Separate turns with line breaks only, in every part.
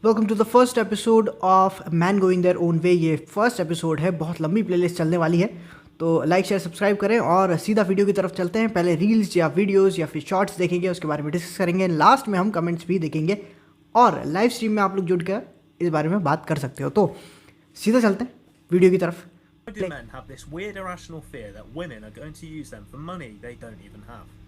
Welcome to the first episode of men going their own way. ये first episode है, बहुत लंबी playlist चलने वाली है, तो लाइक शेयर सब्सक्राइब करें और सीधा वीडियो की तरफ चलते हैं। पहले रील्स या वीडियोस या फिर शॉर्ट्स देखेंगे, उसके बारे में डिस्कस करेंगे, लास्ट में हम कमेंट्स भी देखेंगे और लाइव स्ट्रीम में आप लोग जुड़ कर इस बारे में बात कर सकते हो। तो सीधा चलते हैं वीडियो की तरफ।
Why do men have this weird irrational fear that women are going to use them for money they don't even have?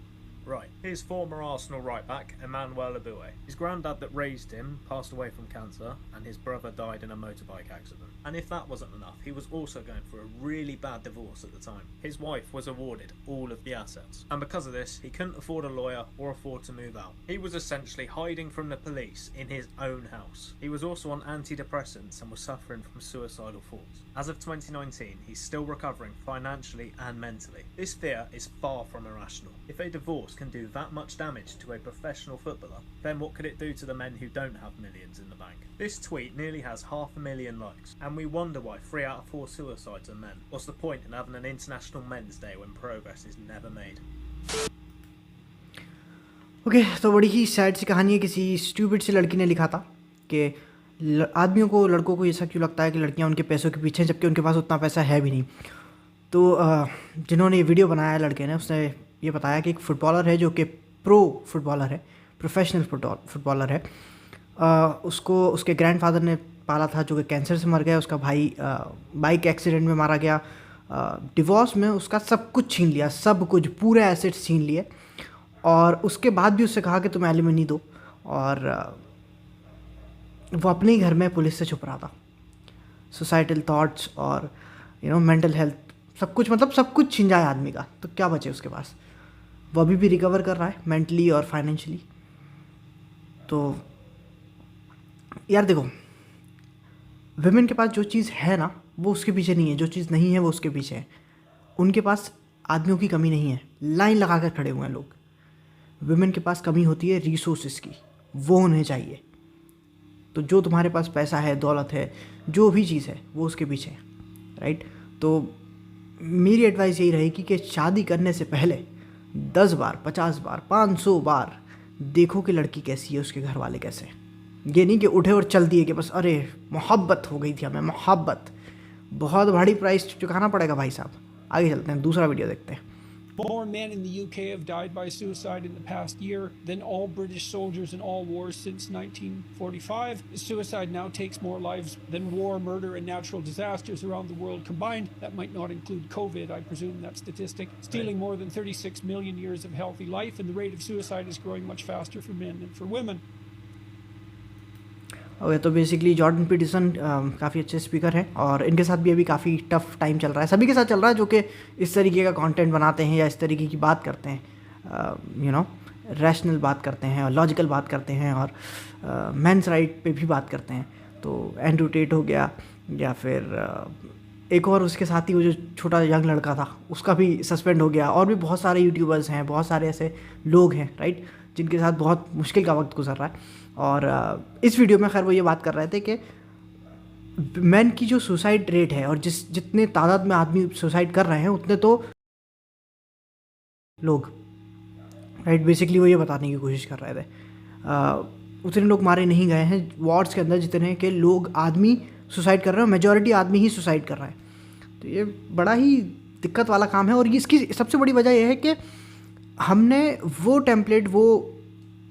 Right, here's former Arsenal right-back Emmanuel Abue. His granddad that raised him passed away from cancer and his brother died in a motorbike accident. And if that wasn't enough, he was also going through a really bad divorce at the time. His wife was awarded all of the assets. And because of this, he couldn't afford a lawyer or afford to move out. He was essentially hiding from the police in his own house. He was also on antidepressants and was suffering from suicidal thoughts. As of 2019, he's still recovering financially and mentally. This fear is far from irrational. If a divorce can do that much damage to a professional footballer, then what could it do to the men who don't have millions in the bank? This tweet nearly has 500,000 likes, and we wonder why 3 out of 4 suicides are men. What's the point in having an International Men's Day when progress is never made?
Okay, तो बड़ी ही sad सी कहानी है। किसी stupid सी लड़की ने लिखा था कि आदमियों को, लड़कों को ऐसा क्यों लगता है कि लड़कियां उनके पैसों के पीछे हैं, जबकि उनके पास उतना पैसा है भी नहीं। तो जिन्होंने ये वीडियो बनाया लड़के ने, उसने ये बताया कि एक फ़ुटबॉलर है जो कि प्रो फुटबॉलर है, प्रोफेशनल फुटबॉलर है। उसको उसके ग्रैंडफादर ने पाला था जो कि कैंसर से मर गया। उसका भाई बाइक एक्सीडेंट में मारा गया। डिवोर्स में उसका सब कुछ छीन लिया, सब कुछ, पूरे एसेट्स छीन लिए। और उसके बाद भी उससे कहा कि तुम एलिमनी दो, और वो अपने ही घर में पुलिस से छुप रहा था। सुसाइडल थॉट्स और मेंटल हेल्थ, सब कुछ, मतलब सब कुछ छिन जाए आदमी का तो क्या बचे उसके पास। वो अभी भी रिकवर कर रहा है मेंटली और फाइनेंशियली। तो यार देखो, विमेन के पास जो चीज़ है ना, वो उसके पीछे नहीं है, जो चीज़ नहीं है वो उसके पीछे है। उनके पास आदमियों की कमी नहीं है, लाइन लगा कर खड़े हुए हैं लोग। विमेन के पास कमी होती है रिसोर्सेज की, वो उन्हें चाहिए। तो जो तुम्हारे पास पैसा है, दौलत है, जो भी चीज़ है, वो उसके पीछे है, राइट। तो मेरी एडवाइस यही रहेगी कि शादी करने से पहले 10 बार, 50 बार, 500 बार देखो कि लड़की कैसी है, उसके घर वाले कैसे हैं। ये नहीं कि उठे और चल दिए कि बस अरे मोहब्बत हो गई थी हमें। मोहब्बत बहुत भारी प्राइस चुकाना पड़ेगा भाई साहब। आगे चलते हैं, दूसरा वीडियो देखते हैं।
More men in the UK have died by suicide in the past year than all British soldiers in all wars since 1945. Suicide now takes more lives than war, murder, and natural disasters around the world combined. That might not include COVID, I presume, that statistic. Stealing more than 36 million years of healthy life, and the rate of suicide is growing much faster for men than for women.
Okay, तो basically Jordan Peterson काफ़ी अच्छे speaker हैं और इनके साथ भी अभी काफ़ी टफ टाइम चल रहा है। सभी के साथ चल रहा है जो कि इस तरीके का कंटेंट बनाते हैं या इस तरीके की बात करते हैं, रैशनल बात करते हैं और लॉजिकल बात करते हैं और मेंस राइट पे भी बात करते हैं। तो एंड्रू टेट हो गया, या फिर एक और उसके साथ ही वो जो छोटा यंग लड़का था, उसका भी सस्पेंड हो गया। और भी बहुत सारे यूट्यूबर्स हैं, बहुत सारे ऐसे लोग हैं, राइट, जिनके साथ बहुत मुश्किल का वक्त गुजर रहा है। और इस वीडियो में खैर वो ये बात कर रहे थे कि मैन की जो सुसाइड रेट है और जितने तादाद में आदमी सुसाइड कर रहे हैं, उतने तो लोग, राइट, बेसिकली वो ये बताने की कोशिश कर रहे थे, उतने लोग मारे नहीं गए हैं वॉर्ड्स के अंदर जितने के लोग, आदमी सुसाइड कर रहे हैं। मेजॉरिटी आदमी ही सुसाइड कर रहा है। तो ये बड़ा ही दिक्कत वाला काम है। और इसकी सबसे बड़ी वजह यह है कि हमने वो टेम्पलेट, वो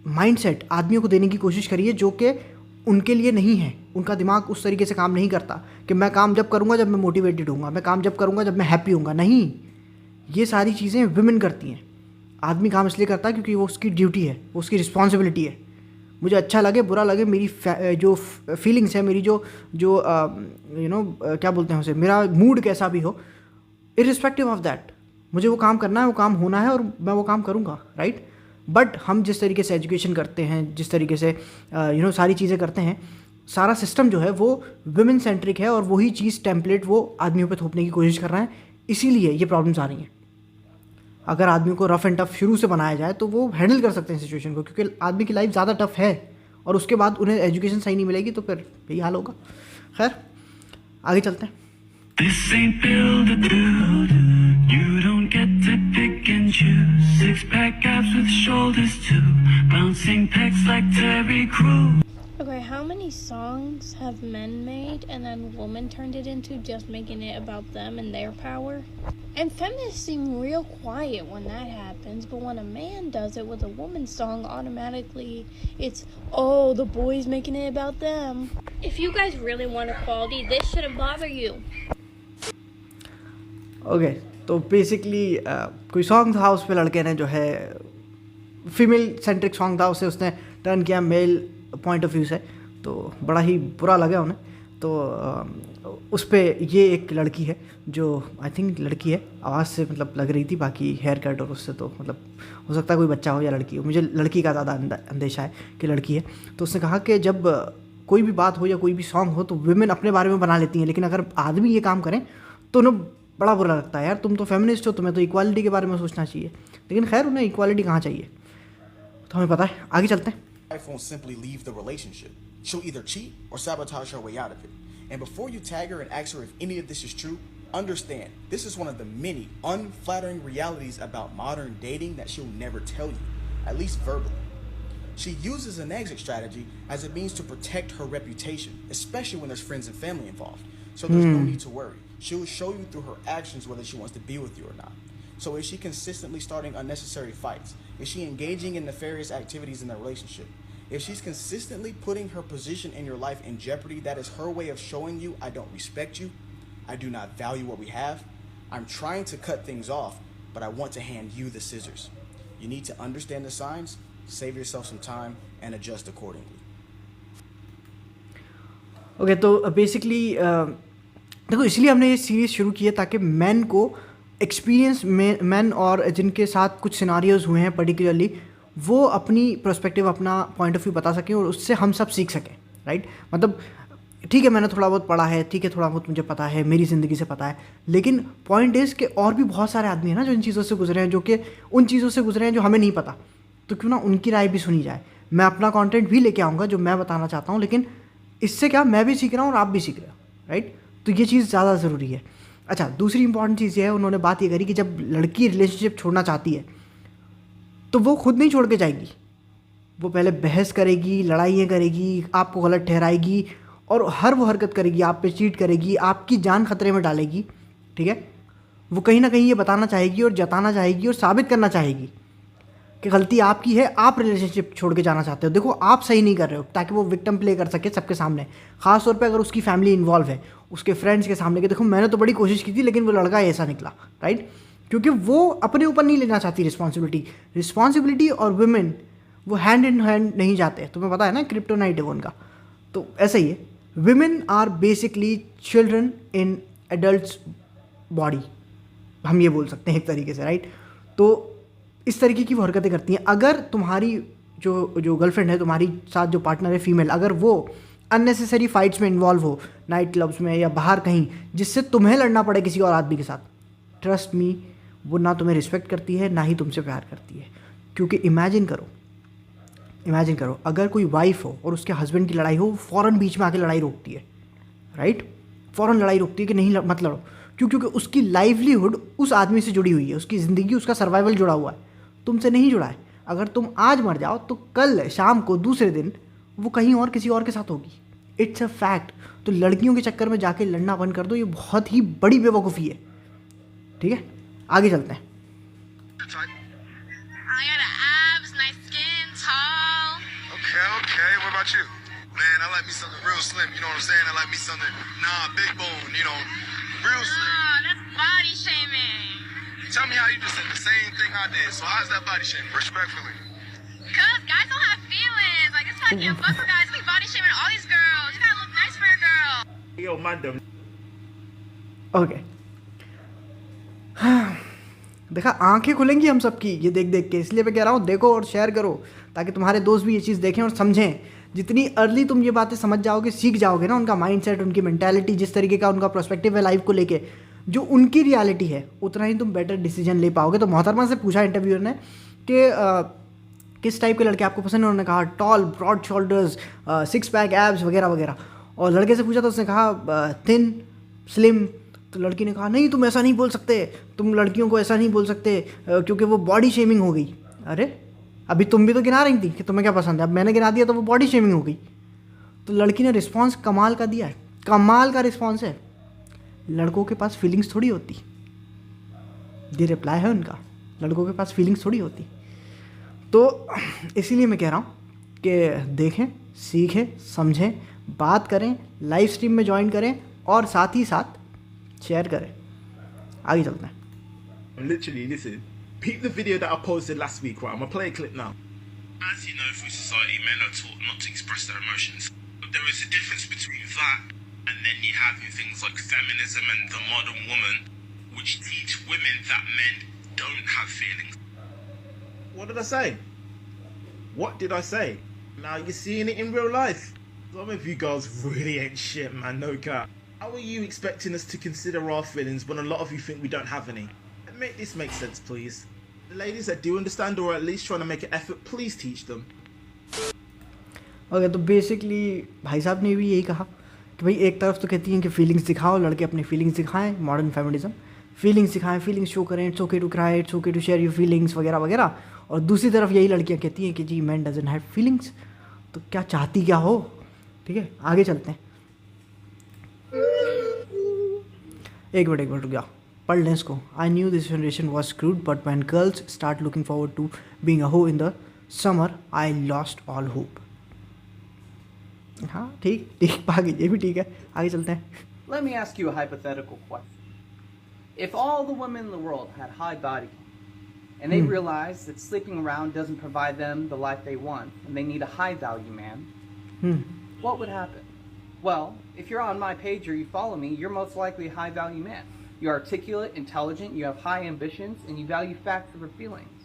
माइंडसेट आदमियों को देने की कोशिश करी है जो कि उनके लिए नहीं है। उनका दिमाग उस तरीके से काम नहीं करता कि मैं काम जब करूँगा जब मैं मोटिवेटेड हूँगा, मैं काम जब करूँगा जब मैं हैप्पी हूँगा। नहीं, ये सारी चीज़ें विमेन करती हैं। आदमी काम इसलिए करता है क्योंकि वो उसकी ड्यूटी है, वो उसकी रिस्पॉन्सिबिलिटी है। मुझे अच्छा लगे बुरा लगे, मेरी जो फीलिंग्स है, मेरी जो क्या बोलते हैं उसे, मेरा मूड कैसा भी हो, इर्रिस्पेक्टिव ऑफ दैट, मुझे वो काम करना है, वो काम होना है और मैं वो काम करूँगा, राइट। बट हम जिस तरीके से एजुकेशन करते हैं, जिस तरीके से सारी चीज़ें करते हैं, सारा सिस्टम जो है वो विमेन सेंट्रिक है और वही चीज़ टेम्पलेट वो आदमियों पे थोपने की कोशिश कर रहे हैं। इसीलिए ये प्रॉब्लम्स आ रही हैं। अगर आदमियों को रफ़ एंड टफ शुरू से बनाया जाए तो वो हैंडल कर सकते हैं सिचुएशन को, क्योंकि आदमी की लाइफ ज़्यादा टफ है और उसके बाद उन्हें एजुकेशन सही नहीं मिलेगी तो फिर यही हाल होगा। खैर, आगे चलते हैं।
This ain't build a dude. You don't get to pick and choose. 6-pack abs with shoulders too. Bouncing pecs like Terry Crews.
Okay, Okay, how many songs have men made and then women turned it into just making it about them and their power? And feminists seem real quiet when that happens, but when a man does it with a woman's song, automatically it's, oh, the boys making it about them. If you guys really want equality, this shouldn't bother you.
Okay, तो basically कोई song था, उस पर लड़के ने जो है female centric song था, उसने टर्न किया मेल पॉइंट ऑफ व्यू से, तो बड़ा ही बुरा लगा उन्हें। तो उस पर ये एक लड़की है जो आई थिंक लड़की है, आवाज़ से मतलब लग रही थी, बाकी हेयर कट और उससे तो मतलब हो सकता है कोई बच्चा हो या लड़की हो, मुझे लड़की का ज़्यादा अंदेशा है कि लड़की है। तो उसने कहा कि जब कोई भी बात हो या कोई भी सॉन्ग हो तो वुमेन अपने बारे में बना लेती हैं, लेकिन अगर आदमी ये काम करें तो उन्हें बड़ा बुरा लगता है, यार तुम तो फेमिनिस्ट हो, तुम्हें तो इक्वालिटी के बारे में सोचना चाहिए। लेकिन खैर उन्हें इक्वालिटी कहाँ चाहिए, तो हमें पता है। आगे चलते हैं।
Wife won't simply leave the relationship. She'll either cheat or sabotage her way out of it. And before you tag her and ask her if any of this is true, understand this is one of the many unflattering realities about modern dating that she'll never tell you, at least verbally. She uses an exit strategy as a means to protect her reputation, especially when there's friends and family involved. So there's no need to worry. She'll show you through her actions whether she wants to be with you or not. So is she consistently starting unnecessary fights? Is she engaging in nefarious activities in the relationship? If she's consistently putting her position in your life in jeopardy, that is her way of showing you, I don't respect you, I do not value what we have, I'm trying to cut things off, but I want to hand you the scissors. You need to understand the signs, save yourself some time, and adjust accordingly.
Okay, तो basically देखो, इसलिए हमने ये series शुरू की है ताकि man को एक्सपीरियंस मैन और जिनके साथ कुछ सिनारियोज़ हुए हैं पर्टिकुलरली, वो अपनी पर्सपेक्टिव, अपना पॉइंट ऑफ व्यू बता सकें और उससे हम सब सीख सकें, राइट। मतलब ठीक है, मैंने थोड़ा बहुत पढ़ा है, ठीक है, थोड़ा बहुत मुझे पता है, मेरी ज़िंदगी से पता है, लेकिन पॉइंट इज़ कि और भी बहुत सारे आदमी हैं ना जो इन चीज़ों से गुजरे हैं, जो कि उन चीज़ों से गुजरे हैं जो हमें नहीं पता, तो क्यों ना उनकी राय भी सुनी जाए। मैं अपना कंटेंट भी लेके आऊँगा जो मैं बताना चाहता हूँ, लेकिन इससे क्या, मैं भी सीख रहा हूँ और आप भी सीख रहे हो, राइट। तो ये चीज़ ज़्यादा ज़रूरी है। अच्छा, दूसरी इंपॉर्टेंट चीज़ ये है, उन्होंने बात ये करी कि जब लड़की रिलेशनशिप छोड़ना चाहती है तो वो खुद नहीं छोड़ के जाएगी, वो पहले बहस करेगी, लड़ाइयाँ करेगी, आपको गलत ठहराएगी और हर वो हरकत करेगी, आप पे चीट करेगी, आपकी जान खतरे में डालेगी, ठीक है। वो कहीं ना कहीं ये बताना चाहेगी और जताना चाहेगी और साबित करना चाहेगी कि गलती आपकी है, आप रिलेशनशिप छोड़ के जाना चाहते हो, देखो आप सही नहीं कर रहे हो, ताकि वो विक्टिम प्ले कर सके सबके सामने। ख़ास तौर पे अगर उसकी फैमिली इन्वॉल्व है, उसके फ्रेंड्स के सामने कि देखो मैंने तो बड़ी कोशिश की थी लेकिन वो लड़का ऐसा निकला, राइट। क्योंकि वो अपने ऊपर नहीं लेना चाहती रिस्पॉन्सिबिलिटी और वुमेन वो हैंड इन हैंड नहीं जाते, तुम्हें पता है ना, क्रिप्टोनाइट है वो उनका। तो ऐसा ही है, women are basically children in adults body, हम ये बोल सकते हैं एक तरीके से, राइट। तो इस तरीके की वो हरकतें करती हैं। अगर तुम्हारी जो गर्लफ्रेंड है, तुम्हारी साथ जो पार्टनर है फीमेल, अगर वो अननेसेसरी फाइट्स में इन्वॉल्व हो, नाइट क्लब्स में या बाहर कहीं, जिससे तुम्हें लड़ना पड़े किसी और आदमी के साथ, ट्रस्ट मी, वो ना तुम्हें रिस्पेक्ट करती है ना ही तुमसे प्यार करती है। क्योंकि इमेजिन करो अगर कोई वाइफ हो और उसके हस्बैंड की लड़ाई हो, फ़ौरन बीच में आके लड़ाई रोकती है, राइट। फ़ौरन लड़ाई रोकती है कि नहीं मत लड़ो, क्योंकि उसकी लाइवलीहुड उस आदमी से जुड़ी हुई है, उसकी ज़िंदगी, उसका सर्वाइवल जुड़ा हुआ है, तुमसे नहीं जुड़ा है। अगर तुम आज मर जाओ तो कल शाम को दूसरे दिन वो कहीं और किसी और के साथ होगी, इट्स अ फैक्ट। तो लड़कियों के चक्कर में जाके लड़ना बंद कर दो, ये बहुत ही बड़ी बेवकूफ़ी है, ठीक है। आगे चलते हैं।
Okay, what about you? Man, I like me something real slim, you know what I'm saying? I like me something, big bone, real slim.
Oh, that's body shaming.
Tell me how you just said the same thing I did, so how's that body shaming? Respectfully.
Cause guys don't have feelings. Like, it's not getting fuck with guys. We body shaming all these girls. You gotta look nice for your girl.
Yo, madam.
Okay, देखा, आंखें खुलेंगी हम सबकी ये देख देख के, इसलिए मैं कह रहा हूँ देखो और शेयर करो, ताकि तुम्हारे दोस्त भी ये चीज़ देखें और समझें। जितनी अर्ली तुम ये बातें समझ जाओगे, सीख जाओगे ना, उनका माइंडसेट, उनकी मेंटालिटी, जिस तरीके का उनका पर्सपेक्टिव है लाइफ को लेके, जो उनकी रियलिटी है, उतना ही तुम बेटर डिसीजन ले पाओगे। तो मोहतरमा से पूछा इंटरव्यूअर ने कि किस टाइप के लड़के आपको पसंद है, उन्होंने कहा tall, broad shoulders, 6 pack abs वगैरह वगैरह। और लड़के से पूछा तो उसने कहा थिन, स्लिम। तो लड़की ने कहा नहीं, तुम ऐसा नहीं बोल सकते, तुम लड़कियों को ऐसा नहीं बोल सकते क्योंकि वो बॉडी शेमिंग हो गई। अरे अभी तुम भी तो गिना रही थी कि तुम्हें क्या पसंद है, अब मैंने गिना दिया तो वो बॉडी शेमिंग हो गई। तो लड़की ने रिस्पॉन्स कमाल का दिया है, कमाल का रिस्पॉन्स है। लड़कों के पास फीलिंग्स थोड़ी होती, ये रिप्लाई है उनका, लड़कों के पास फीलिंग्स थोड़ी होती। तो इसीलिए मैं कह रहा हूँ कि देखें, सीखें, समझें, बात करें, लाइव स्ट्रीम में ज्वाइन करें और साथ ही साथ शेयर करें। आगे चलते हैं।
Literally, listen. Peep the video that I posted last week, right? I'm gonna play a clip now.
As you know, through society, men are taught not to express their emotions. But there is a difference between that and then you having things like feminism and the modern woman, which teach women that men don't have feelings.
What did I say? What did I say? Now you're seeing it in real life. Some of you girls really ain't shit, man. No cap. How are you expecting us to consider our feelings when a lot of you think we don't have any? Make this make sense, please. The ladies that do understand or at least trying to make an effort, please teach them.
Okay, तो basically भाई साहब ने भी यही कहा कि भाई एक तरफ तो कहती हैं कि फीलिंग्स दिखाओ, लड़के अपनी फीलिंग्स दिखाएं, मॉडर्न फेमिनिज्म, फीलिंग्स दिखाएं, फीलिंग्स शो करें, it's okay to cry, it's okay to share your feelings वगैरह वगैरह। और दूसरी तरफ यही लड़कियां कहती हैं कि जी मैन डजंट हैव फीलिंग्स। तो क्या चाहती क्या हो? ठीक है, आगे चलते हैं। एक मिनट रुक जाओ, पढ़ लें इसको। I knew this generation was screwed but when girls start looking forward to being a ho in the summer I lost all hope. हाँ ठीक ठीक, आगे ये भी ठीक है, आगे चलते हैं।
Let me ask you a hypothetical question. If all the women in the world had high body count and they realized that sleeping around doesn't provide them the life they want and they need a high value man, what would happen? Well, if you're on my page or you follow me, you're most likely a high value man. You're articulate, intelligent, you have high ambitions, and you value facts over feelings.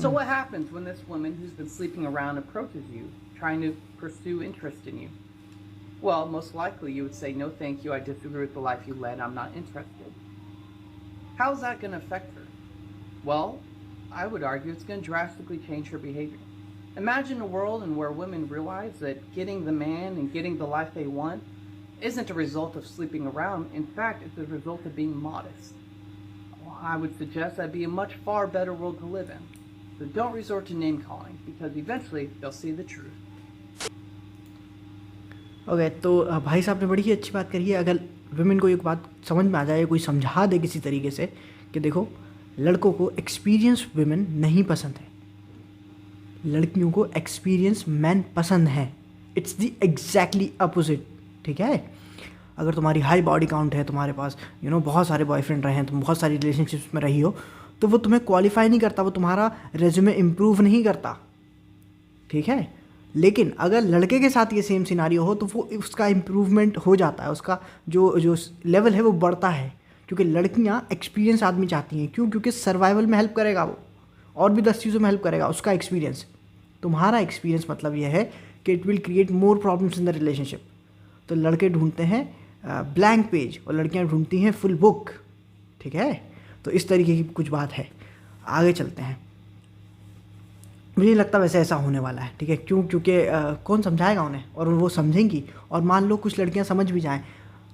So what happens when this woman who's been sleeping around approaches you, trying to pursue interest in you? Well, most likely you would say, no thank you, I disagree with the life you led, I'm not interested. How's that going to affect her? Well, I would argue it's going to drastically change her behavior. Imagine a world in where women realize that getting the man and getting the life they want isn't a result of sleeping around. In fact, it's a result of being modest. Well, I would suggest that'd be a much far better world to live in. So don't resort to name calling because eventually they'll see the truth.
Okay, तो भाई साहब ने बड़ी ही अच्छी बात करी है। अगर वुमेन को एक बात समझ में आ जाए, कोई समझा दे किसी तरीके से कि देखो लड़कों को एक्सपीरियंस वुमेन नहीं पसंद है, लड़कियों को एक्सपीरियंस मैन पसंद है। It's the exactly opposite. ठीक है, अगर तुम्हारी हाई बॉडी काउंट है, तुम्हारे पास बहुत सारे बॉयफ्रेंड रहे हैं, तुम बहुत सारी रिलेशनशिप्स में रही हो, तो वो तुम्हें क्वालिफाई नहीं करता, वो तुम्हारा रेज्यूमे इम्प्रूव नहीं करता। ठीक है, लेकिन अगर लड़के के साथ ये सेम सिनारियो हो तो वो उसका इम्प्रूवमेंट हो जाता है, उसका जो लेवल है वो बढ़ता है, क्योंकि लड़कियाँ एक्सपीरियंस आदमी चाहती हैं। क्यों? क्योंकि सर्वाइवल में हेल्प करेगा वो, और भी 10 चीज़ों में हेल्प करेगा उसका एक्सपीरियंस। तुम्हारा एक्सपीरियंस मतलब ये है कि it will create more problems in the relationship. तो लड़के ढूंढते हैं ब्लैंक पेज और लड़कियां ढूंढती हैं फुल बुक। ठीक है, तो इस तरीके की कुछ बात है। आगे चलते हैं। मुझे नहीं लगता वैसे ऐसा होने वाला है। ठीक है, क्यों? क्योंकि कौन समझाएगा उन्हें, और वो समझेंगी। और मान लो कुछ लड़कियां समझ भी जाएं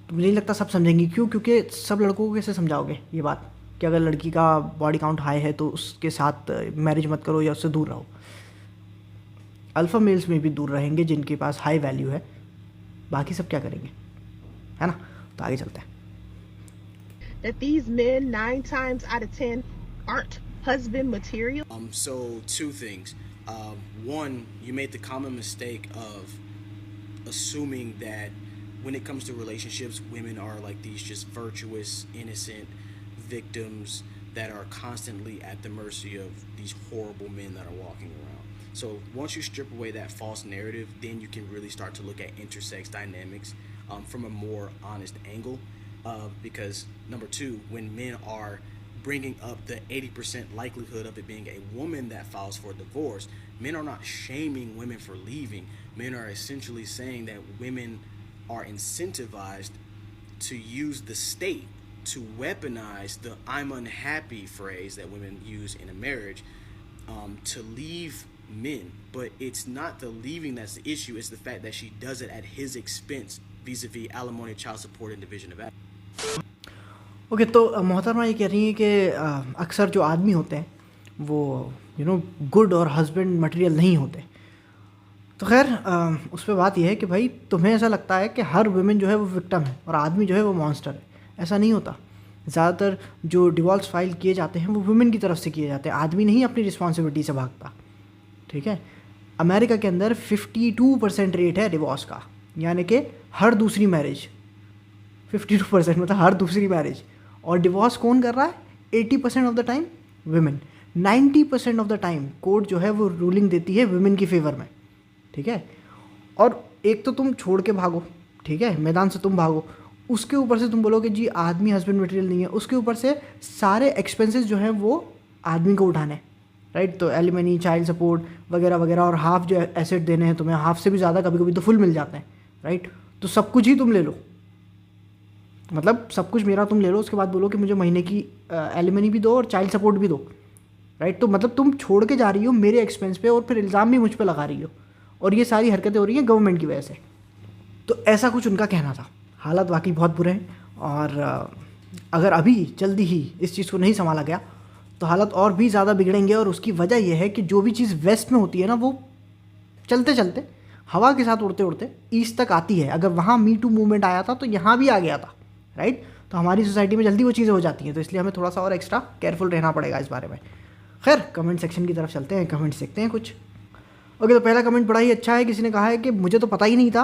तो मुझे नहीं लगता सब समझेंगी। क्यों? क्योंकि सब लड़कों को कैसे समझाओगे ये बात कि अगर लड़की का बॉडी काउंट हाई है तो उसके साथ मैरिज मत करो या उससे दूर रहो। अल्फ़ा मेल्स में भी दूर रहेंगे जिनके पास हाई वैल्यू है, बाकी सब क्या करेंगे, है ना? तो आगे चलते हैं।
That these men 9 times out of 10 aren't husband material.
So 2 things. One, you made the common mistake of assuming that when it comes to relationships, women are like these just virtuous, innocent victims that are constantly at the mercy of these horrible men that are walking around. So once you strip away that false narrative, then you can really start to look at intersex dynamics from a more honest angle. Because number 2, when men are bringing up the 80% likelihood of it being a woman that files for divorce, men are not shaming women for leaving. Men are essentially saying that women are incentivized to use the state to weaponize the "I'm unhappy" phrase that women use in a marriage to leave men. But it's not the leaving that's the issue, it's the fact that she does it at his expense vis-a-vis alimony, child support, and division of assets.
Okay, तो मोहतरमा ये कह रही हैं कि अक्सर जो आदमी होते हैं वो गुड और हस्बैंड मटेरियल नहीं होते। तो खैर उस पर बात यह है कि भाई तुम्हें ऐसा लगता है कि हर वुमेन जो है वो विक्टिम है और आदमी जो है वो मॉन्स्टर है। ऐसा नहीं होता। ज़्यादातर जो डिवोर्स फाइल किए जाते हैं वो वुमेन की तरफ से किए जाते हैं, आदमी नहीं अपनी रिस्पॉन्सिबिलिटी से भागता। ठीक है, अमेरिका के अंदर 52% रेट है डिवोर्स का, यानी कि हर दूसरी मैरिज 52% मतलब हर दूसरी मैरिज। और डिवोर्स कौन कर रहा है? 80% of the time women. 90% of the time court जो है वो रूलिंग देती है वुमेन की फेवर में। ठीक है, और एक तो तुम छोड़ के भागो, ठीक है, मैदान से तुम भागो, उसके ऊपर से तुम बोलोगे जी आदमी हस्बैंड मटेरियल नहीं है, उसके ऊपर से सारे एक्सपेंसेस जो हैं वो आदमी को उठाने, राइट। तो एलिमनी, चाइल्ड सपोर्ट वगैरह वगैरह, और हाफ जो एसेट देने हैं तुम्हें, हाफ से भी ज़्यादा, कभी कभी तो फुल मिल जाते हैं, राइट। तो सब कुछ ही तुम ले लो, मतलब सब कुछ मेरा तुम ले लो, उसके बाद बोलो कि मुझे महीने की एलिमनी भी दो और चाइल्ड सपोर्ट भी दो, राइट। तो मतलब तुम छोड़ के जा रही हो मेरे एक्सपेंस पे और फिर इल्ज़ाम भी मुझ पे लगा रही हो, और ये सारी हरकतें हो रही हैं गवर्नमेंट की वजह से। तो ऐसा कुछ उनका कहना था। हालात वाकई बहुत बुरे हैं, और अगर अभी जल्दी ही इस चीज़ को नहीं संभाला गया तो हालत और भी ज़्यादा बिगड़ेंगे। और उसकी वजह यह है कि जो भी चीज़ वेस्ट में होती है ना, वो चलते चलते हवा के साथ उड़ते उड़ते ईस्ट तक आती है। अगर वहाँ मी टू मूवमेंट आया था तो यहाँ भी आ गया था, राइट। तो हमारी सोसाइटी में जल्दी वो चीज़ें हो जाती हैं, तो इसलिए हमें थोड़ा सा और एक्स्ट्रा केयरफुल रहना पड़ेगा इस बारे में। खैर, कमेंट सेक्शन की तरफ चलते हैं, कमेंट्स देखते हैं कुछ। ओके, तो पहला कमेंट बड़ा ही अच्छा है। किसी ने कहा है कि मुझे तो पता ही नहीं था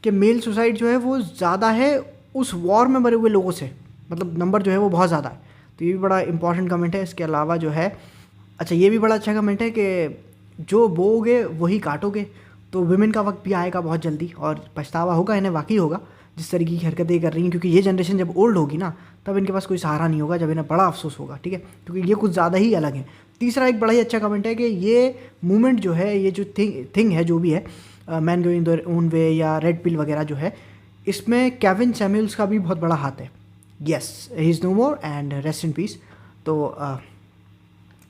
कि मेल सुसाइड जो है वो ज़्यादा है उस वॉर में मरे हुए लोगों से, मतलब नंबर जो है वो बहुत ज़्यादा है। तो ये भी बड़ा इंपॉर्टेंट कमेंट है। इसके अलावा जो है, अच्छा ये भी बड़ा अच्छा कमेंट है कि जो बोओगे वही काटोगे। तो वुमेन का वक्त भी आएगा बहुत जल्दी और पछतावा होगा, इन्हें वाकई होगा जिस तरीके की हरकतें कर रही हैं, क्योंकि ये जनरेशन जब ओल्ड होगी ना तब इनके पास कोई सहारा नहीं होगा, जब इन्हें बड़ा अफसोस होगा, ठीक है, क्योंकि ये कुछ ज़्यादा ही अलग है। तीसरा एक बड़ा ही अच्छा कमेंट है कि ये मूवमेंट जो है, ये जो थिंग है जो भी है, मैन गोइंग देयर ओन वे या रेड पिल वगैरह जो है, इसमें केविन सैमुअल्स का भी बहुत बड़ा हाथ है। Yes, he is no more and rest in peace. तो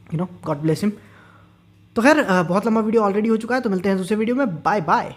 you know, God bless him. तो खैर बहुत लंबा वीडियो ऑलरेडी हो चुका है, तो मिलते हैं दूसरे वीडियो में। Bye bye.